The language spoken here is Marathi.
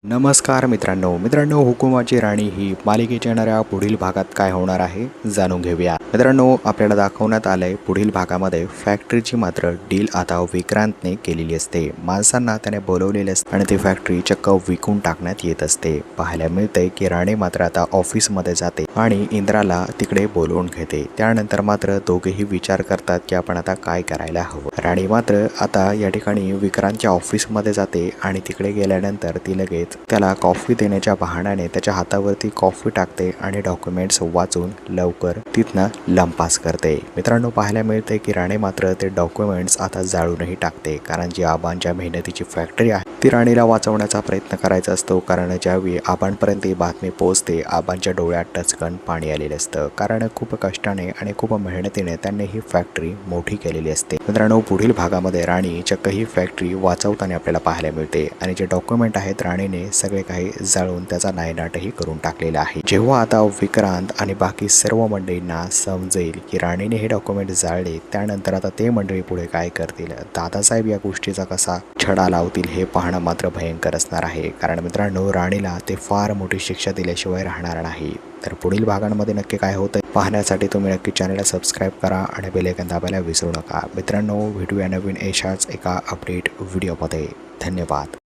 नमस्कार मित्रांनो हुकुमाची राणी ही मालिकेच्या येणाऱ्या पुढील भागात काय होणार आहे जाणून घेऊया। मित्रांनो आपल्याला दाखवण्यात आलंय पुढील भागामध्ये फॅक्टरीची मात्र डील आता विक्रांतने केलेली असते। माणसांना त्याने बोलवलेले असते आणि ती फॅक्टरी चक्क विकून टाकण्यात येत असते। पाहायला मिळते की राणी मात्र आता ऑफिसमध्ये जाते आणि इंद्राला तिकडे बोलवून घेते। त्यानंतर मात्र दोघेही विचार करतात की आपण आता काय करायला हवं। राणी मात्र आता या ठिकाणी विक्रांतच्या ऑफिसमध्ये जाते आणि तिकडे गेल्यानंतर ती लगेच त्याला कॉफी देण्याच्या बहाण्याने त्याच्या हातावरती कॉफी टाकते आणि डॉक्युमेंट्स वाचून लवकर तिथनं लंपास करते। मित्रांनो पाहायला मिळते की राणी मात्र ते डॉक्युमेंट्स आता जाळूनही टाकते, कारण जी आबांच्या मेहनतीची फॅक्टरी आहे ती राणीला वाचवण्याचा प्रयत्न करायचा असतो। कारण ज्यावेळी आबांपर्यंत ही बातमी पोहोचते आबांच्या डोळ्यात टचकन पाणी आलेलं असतं, कारण खूप कष्टाने आणि खूप मेहनतीने त्यांनी ही फॅक्टरी मोठी केलेली असते। मित्रांनो पुढील भागामध्ये राणी चक्क ही फॅक्टरी वाचवताना आपल्याला पाहायला मिळते आणि जे डॉक्युमेंट आहेत राणीने सगळे काही जाळून त्याचा नायनाटही करून टाकलेला आहे। जेव्हा आता विक्रांत आणि बाकी सर्व मंडळींना समजेल की राणीने हे डॉक्युमेंट जाळले, त्यानंतर आता ते मंडळी पुढे काय करतील, दादासाहेब या गोष्टीचा कसा छडा लावतील हे पाहणं मात्र भयंकर असणार आहे। कारण मित्रांनो राणीला ते फार मोठी शिक्षा दिल्याशिवाय राहणार नाही। तर पुढील भागांमध्ये नक्की काय होतं पाहण्यासाठी तुम्ही नक्की चॅनलला सबस्क्राईब करा आणि बेल आयकॉन दाबायला विसरू नका। मित्रांनो भेटूया नवीन अशाच एका अपडेट व्हिडिओमध्ये। धन्यवाद।